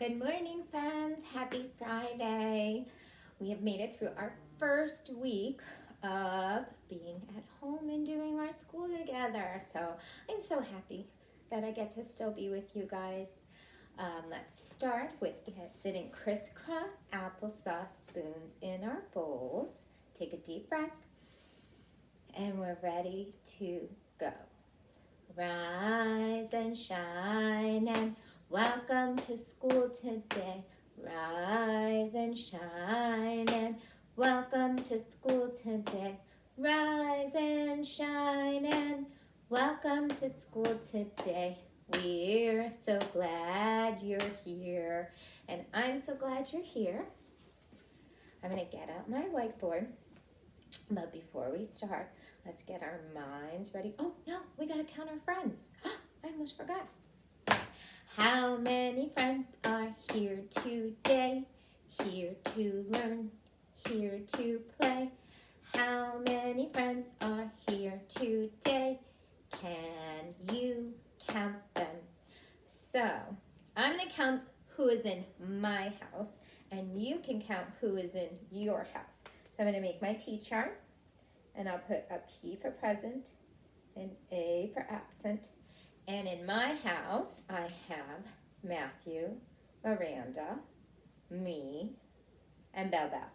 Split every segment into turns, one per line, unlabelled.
Good morning, friends. Happy Friday. We have made it through our first week of being at home and doing our school together. So I'm so happy that I get to still be with you guys. Let's start with sitting crisscross applesauce spoons in our bowls. Take a deep breath, and we're ready to go. Rise and shine and welcome to school today. Rise and shine and welcome to school today. Rise and shine and welcome to school today. We're so glad you're here, and I'm so glad you're here. I'm going to get out my whiteboard, but before we start, let's get our minds ready. Oh, no, we got to count our friends. I almost forgot. How many friends are here today? Here to learn, here to play. How many friends are here today? Can you count them? So, I'm going to count who is in my house, and you can count who is in your house. So I'm going to make my T chart, and I'll put a P for present, an A for absent. And in my house, I have Matthew, Miranda, me, and Belle Belle.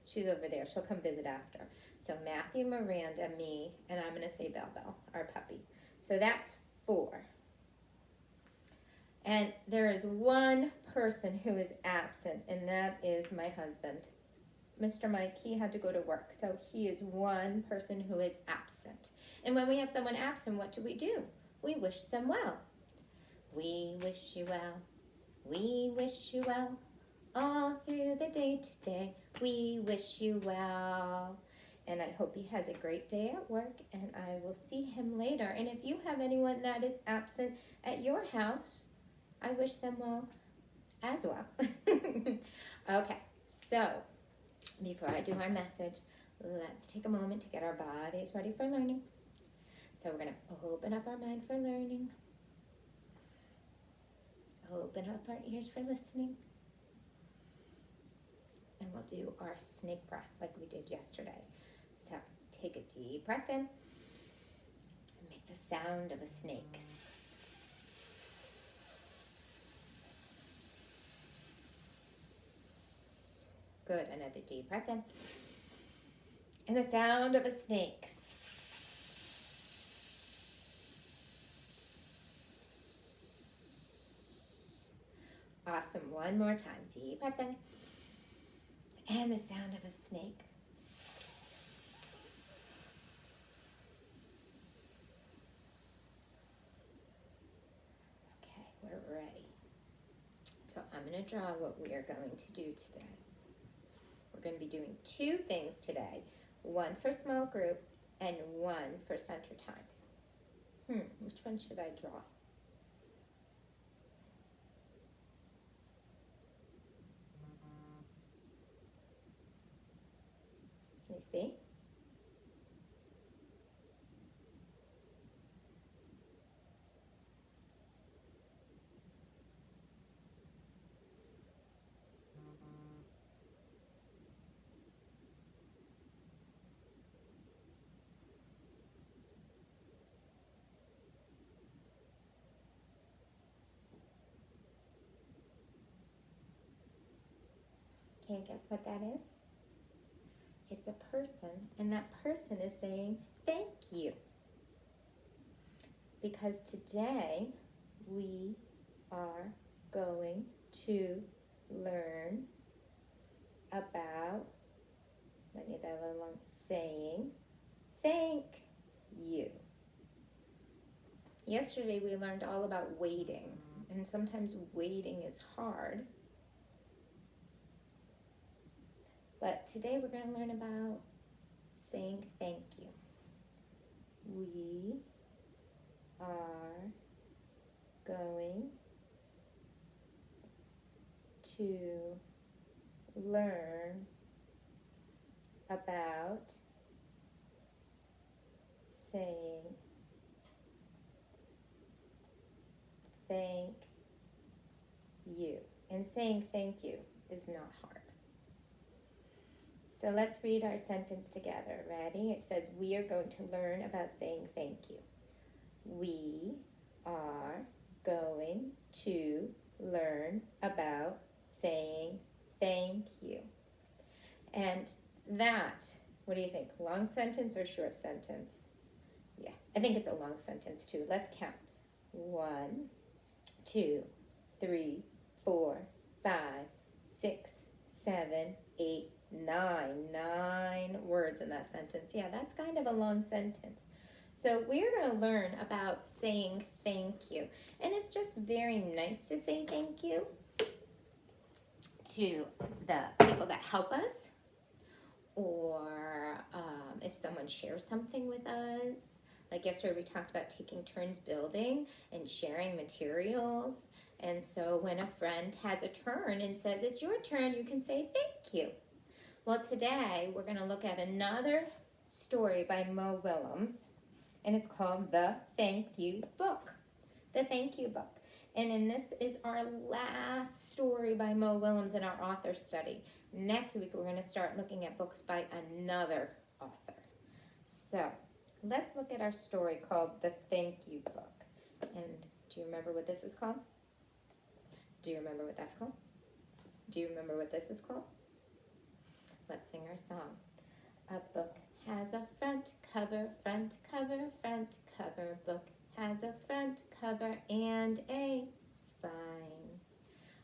She's over there. She'll come visit after. So Matthew, Miranda, me, and I'm going to say Belle Belle, our puppy. So that's 4. And there is one person who is absent, and that is my husband. Mr. Mike, he had to go to work, so he is one person who is absent. And when we have someone absent, what do? We wish them well. We wish you well. We wish you well. All through the day today, we wish you well. And I hope he has a great day at work, and I will see him later. And if you have anyone that is absent at your house, I wish them well as well. Okay, so before I do our message, let's take a moment to get our bodies ready for learning. So we're going to open up our mind for learning. Open up our ears for listening. And we'll do our snake breath like we did yesterday. So take a deep breath in and make the sound of a snake. Good, another deep breath in. And the sound of a snake. Awesome, one more time. Deep breath in. And the sound of a snake. Okay, we're ready. So I'm going to draw what we are going to do today. We're going to be doing 2 things today. One for small group and one for center time. Which one should I draw? Can you see? Can't guess what that is? It's a person, and that person is saying thank you. Because today we are going to learn about saying thank you. Yesterday we learned all about waiting, and sometimes waiting is hard. But today we're going to learn about saying thank you. We are going to learn about saying thank you. And saying thank you is not hard. So let's read our sentence together. Ready? It says, we are going to learn about saying thank you. We are going to learn about saying thank you. And that, what do you think? Long sentence or short sentence? Yeah, I think it's a long sentence too. Let's count. 1, 2, 3, 4, 5, 6, 7, 8, 9. 9 words in that sentence. Yeah, that's kind of a long sentence. So we're going to learn about saying thank you. And it's just very nice to say thank you to the people that help us, or if someone shares something with us. Like yesterday we talked about taking turns building and sharing materials. And so when a friend has a turn and says, it's your turn, you can say thank you. Well, today we're going to look at another story by Mo Willems, and it's called The Thank You Book. The Thank You Book. And this is our last story by Mo Willems in our author study. Next week we're going to start looking at books by another author. So let's look at our story called The Thank You Book. And do you remember what this is called? Do you remember what that's called? Do you remember what this is called? Let's sing our song. A book has a front cover, front cover, front cover. Book has a front cover and a spine.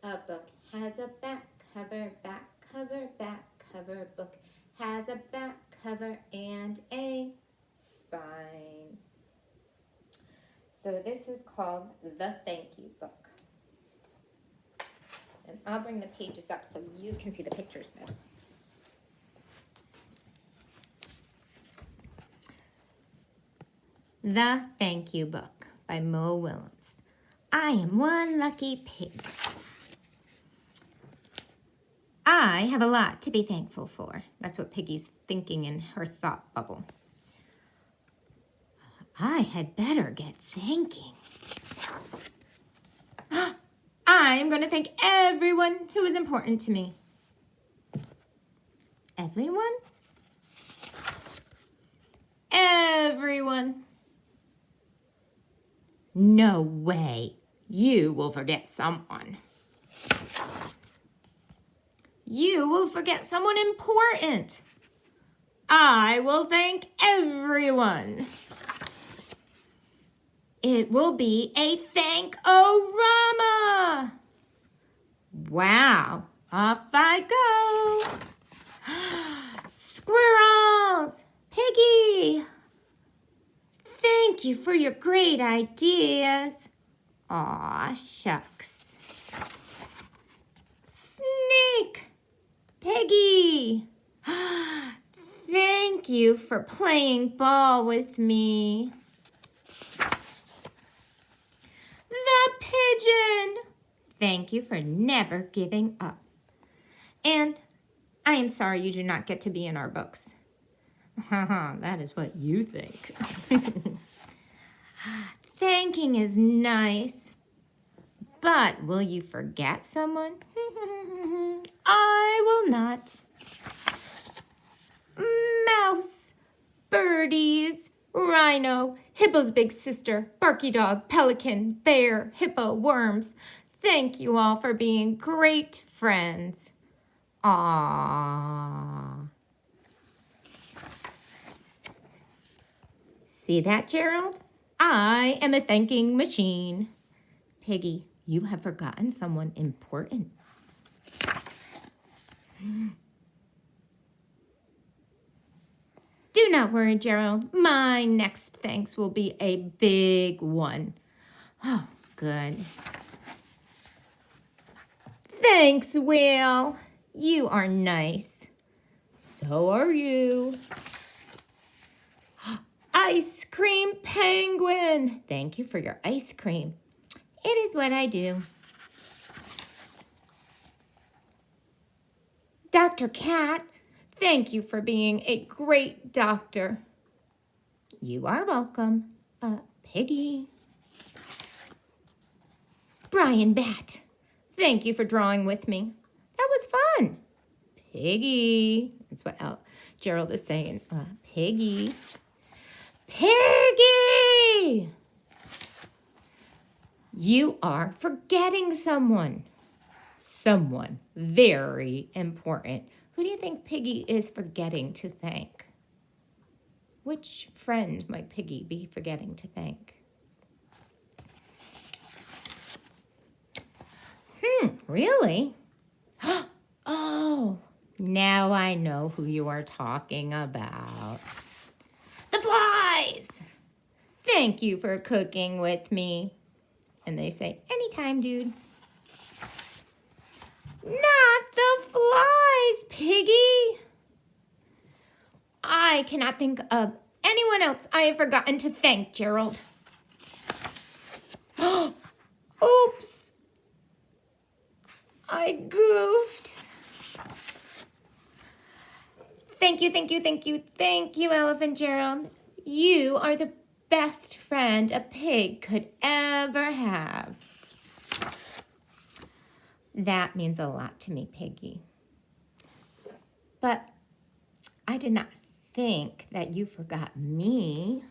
A book has a back cover, back cover, back cover. Book has a back cover and a spine. So this is called The Thank You Book. And I'll bring the pages up so you can see the pictures better. The Thank You Book by Mo Willems. I am one lucky pig. I have a lot to be thankful for. That's what Piggy's thinking in her thought bubble. I had better get thinking. I am going to thank everyone who is important to me. Everyone? Everyone. No way. You will forget someone. You will forget someone important. I will thank everyone. It will be a thank-o-rama. Wow, off I go. Squirrels, Piggy. Thank you for your great ideas. Aw, shucks. Snake, Piggy. Thank you for playing ball with me. The pigeon. Thank you for never giving up. And I am sorry you do not get to be in our books. That is what you think. Thanking is nice, but will you forget someone? I will not. Mouse, birdies, rhino, hippo's big sister, barky dog, pelican, bear, hippo, worms. Thank you all for being great friends. Aww. See that, Gerald? I am a thanking machine. Piggy, you have forgotten someone important. Do not worry, Gerald. My next thanks will be a big one. Oh, good. Thanks, Will. You are nice. So are you. Ice cream penguin. Thank you for your ice cream. It is what I do. Dr. Cat, thank you for being a great doctor. You are welcome, Piggy. Brian Bat, Thank you for drawing with me. That was fun. Piggy. That's what Gerald is saying. Piggy. Piggy! You are forgetting someone. Someone very important. Who do you think Piggy is forgetting to thank? Which friend might Piggy be forgetting to thank? Really? Oh, now I know who you are talking about. The flies! Thank you for cooking with me. And they say, anytime, dude. Not the flies, Piggy. I cannot think of anyone else I have forgotten to thank, Gerald. Oops. I goofed. Thank you, thank you, thank you, thank you, Elephant Gerald. You are the best friend a pig could ever have. That means a lot to me, Piggy. But I did not think that you forgot me.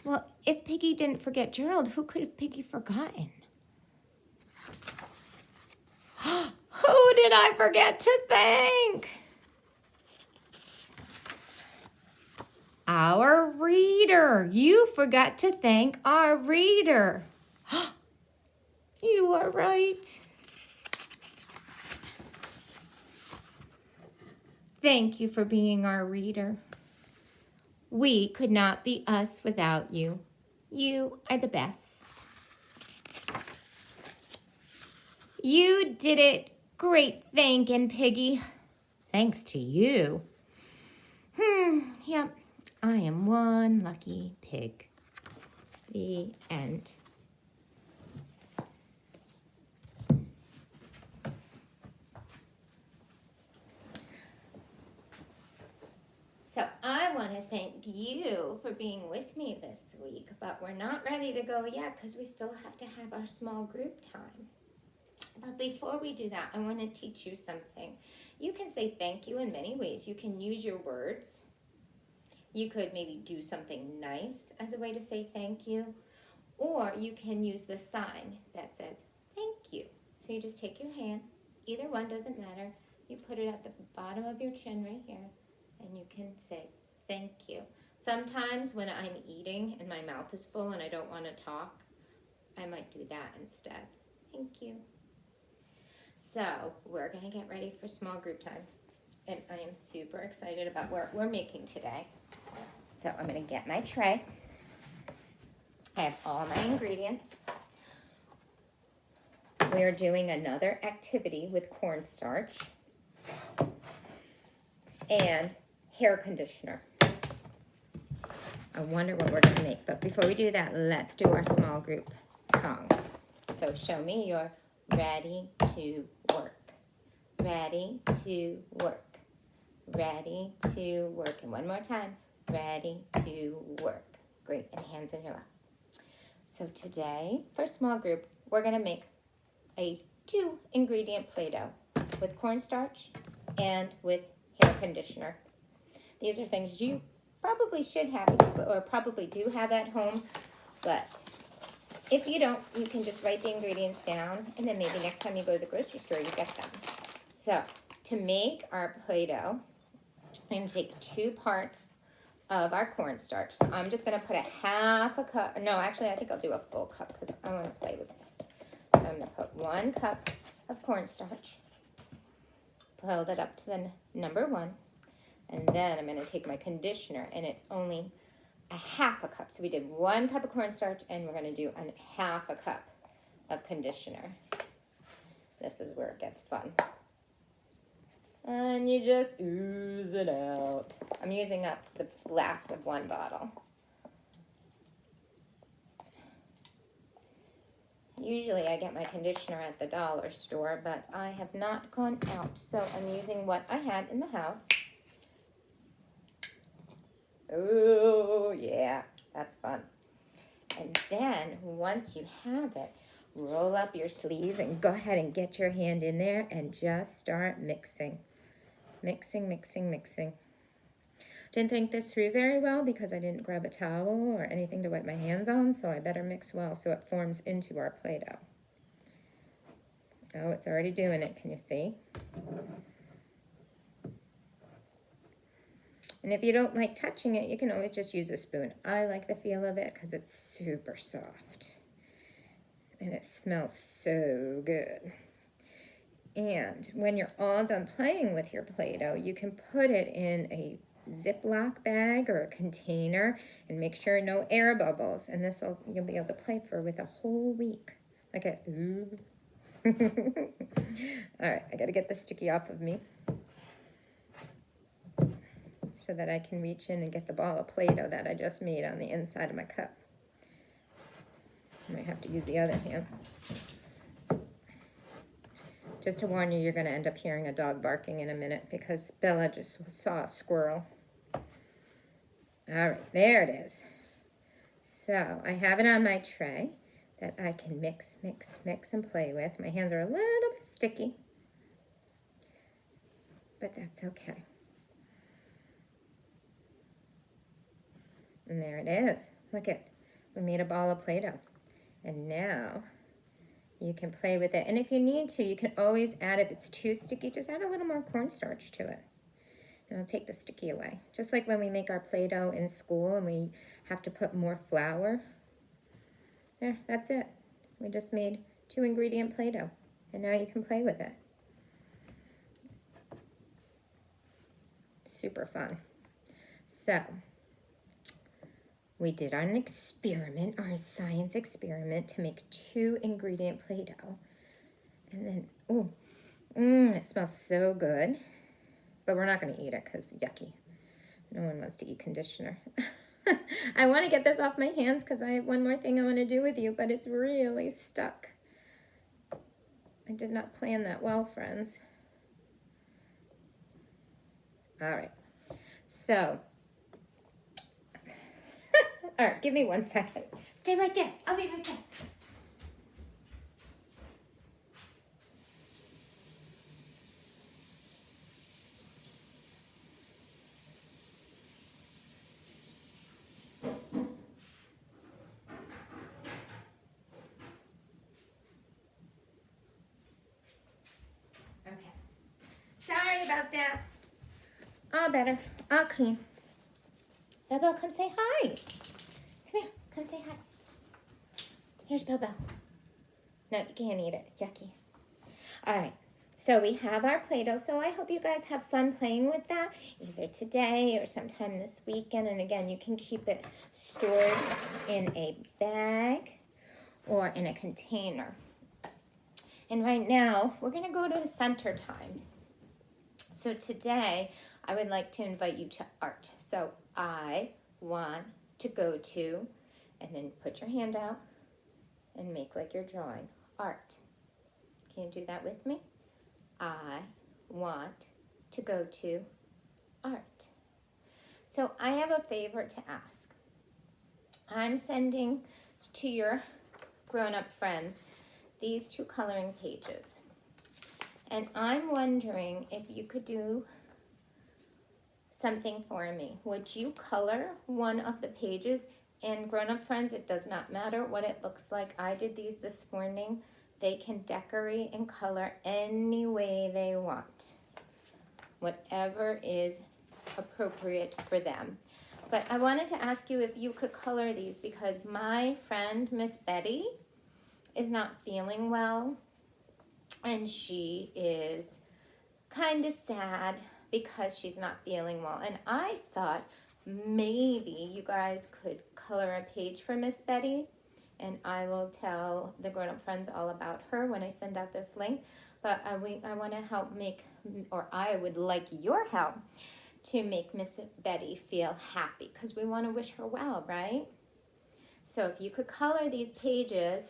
Well, if Piggy didn't forget Gerald, who could have Piggy forgotten? Who did I forget to thank? Our reader. You forgot to thank our reader. You are right. Thank you for being our reader. We could not be us without you. You are the best. You did it. Great thanking, Piggy. Thanks to you. Yep. I am one lucky pig. The end. So I want to thank you for being with me this week, but we're not ready to go yet because we still have to have our small group time. But before we do that, I want to teach you something. You can say thank you in many ways. You can use your words. You could maybe do something nice as a way to say thank you, or you can use the sign that says thank you. So you just take your hand, either one doesn't matter. You put it at the bottom of your chin right here, and you can say thank you. Sometimes when I'm eating and my mouth is full and I don't want to talk, I might do that instead. Thank you. So we're going to get ready for small group time, and I am super excited about what we're making today. So I'm going to get my tray. I have all my ingredients. We are doing another activity with cornstarch and hair conditioner. I wonder what we're going to make. But before we do that, let's do our small group song. So show me your ready to work. Ready to work. Ready to work. And one more time. Ready to work. Great. And hands in your lap. So today, for small group, we're going to make a 2-ingredient Play-Doh with cornstarch and with hair conditioner. These are things you probably should have or probably do have at home, but if you don't, you can just write the ingredients down, and then maybe next time you go to the grocery store, you get them. So to make our Play-Doh, I'm going to take 2 parts of our cornstarch. So I'm just going to put a half a cup. No, actually, I think I'll do a full cup because I want to play with this. So I'm going to put 1 cup of cornstarch. Hold it up to the number 1. And then I'm going to take my conditioner, and it's only a half a cup. So we did 1 cup of cornstarch, and we're going to do a half a cup of conditioner. This is where it gets fun. And you just ooze it out. I'm using up the last of 1 bottle. Usually I get my conditioner at the dollar store, but I have not gone out, so I'm using what I had in the house. Oh, yeah, that's fun. And then once you have it, roll up your sleeves and go ahead and get your hand in there and just start mixing. Mixing, mixing, mixing. Didn't think this through very well because I didn't grab a towel or anything to wipe my hands on, so I better mix well so it forms into our Play-Doh. Oh, it's already doing it. Can you see? And if you don't like touching it, you can always just use a spoon. I like the feel of it because it's super soft. And it smells so good. And when you're all done playing with your Play-Doh, you can put it in a Ziploc bag or a container and make sure no air bubbles. And you'll be able to play with a whole week. Like a ooh. All right, I gotta get the sticky off of me so that I can reach in and get the ball of Play-Doh that I just made on the inside of my cup. I might have to use the other hand. Just to warn you, you're going to end up hearing a dog barking in a minute because Bella just saw a squirrel. All right, there it is. So I have it on my tray that I can mix, mix, mix, and play with. My hands are a little bit sticky, but that's okay. And there it is. Look it. We made a ball of Play-Doh. And now you can play with it. And if you need to, you can always add, if it's too sticky, just add a little more cornstarch to it. And it'll take the sticky away. Just like when we make our Play-Doh in school and we have to put more flour. There, that's it. We just made 2-ingredient Play-Doh. And now you can play with it. Super fun. So, we did an experiment, our science experiment, to make 2-ingredient Play-Doh. And then, it smells so good. But we're not going to eat it because it's yucky. No one wants to eat conditioner. I want to get this off my hands because I have one more thing I want to do with you, but it's really stuck. I did not plan that well, friends. All right. So, all right, give me 1 second. Stay right there. I'll be right back. Okay. Sorry about that. All better. All clean. Bobo, come say hi. Come here. Come say hi. Here's Bobo. No, you can't eat it. Yucky. All right. So we have our Play-Doh. So I hope you guys have fun playing with that, either today or sometime this weekend. And again, you can keep it stored in a bag or in a container. And right now, we're going to go to center time. So today, I would like to invite you to art. So I want to go to, and then put your hand out and make like you're drawing. Art. Can you do that with me? I want to go to art. So I have a favor to ask. I'm sending to your grown-up friends these 2 coloring pages. And I'm wondering if you could do something for me. Would you color one of the pages? And grown-up friends, it does not matter what it looks like. I did these this morning. They can decorate and color any way they want. Whatever is appropriate for them. But I wanted to ask you if you could color these because my friend, Miss Betty, is not feeling well. And she is kind of sad because she's not feeling well. And I thought maybe you guys could color a page for Miss Betty. And I will tell the grown-up friends all about her when I send out this link. But I want to help make, or I would like your help to make Miss Betty feel happy because we want to wish her well, right? So if you could color these pages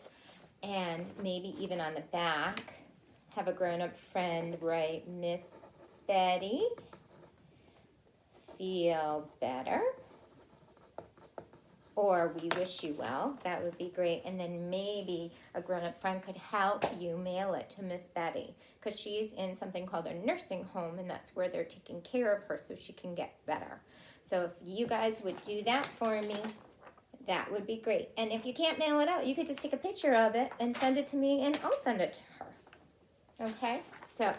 and maybe even on the back, have a grown-up friend write, Miss Betty, feel better. or we wish you well. That would be great. And then maybe a grown-up friend could help you mail it to Miss Betty, because she's in something called a nursing home, and that's where they're taking care of her so she can get better. So if you guys would do that for me, that would be great. And if you can't mail it out, you could just take a picture of it and send it to me, and I'll send it to her. Okay? So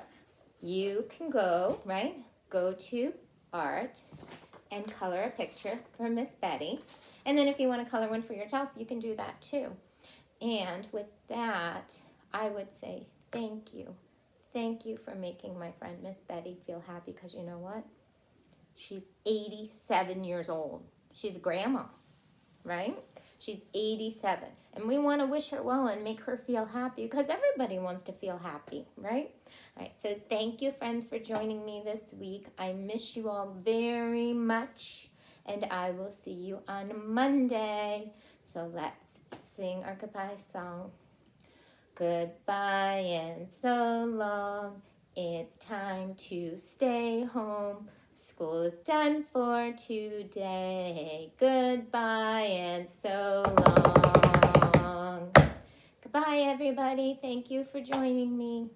you can go to art and color a picture for Miss Betty. And then if you want to color one for yourself, you can do that too. And with that, I would say thank you. Thank you for making my friend Miss Betty feel happy, because you know what? She's 87 years old. She's a grandma, right? She's 87. And we want to wish her well and make her feel happy, because everybody wants to feel happy, right? All right, so thank you, friends, for joining me this week. I miss you all very much, and I will see you on Monday. So let's sing our goodbye song. Goodbye and so long. It's time to stay home. School's done for today. Goodbye and so long. Goodbye, everybody. Thank you for joining me.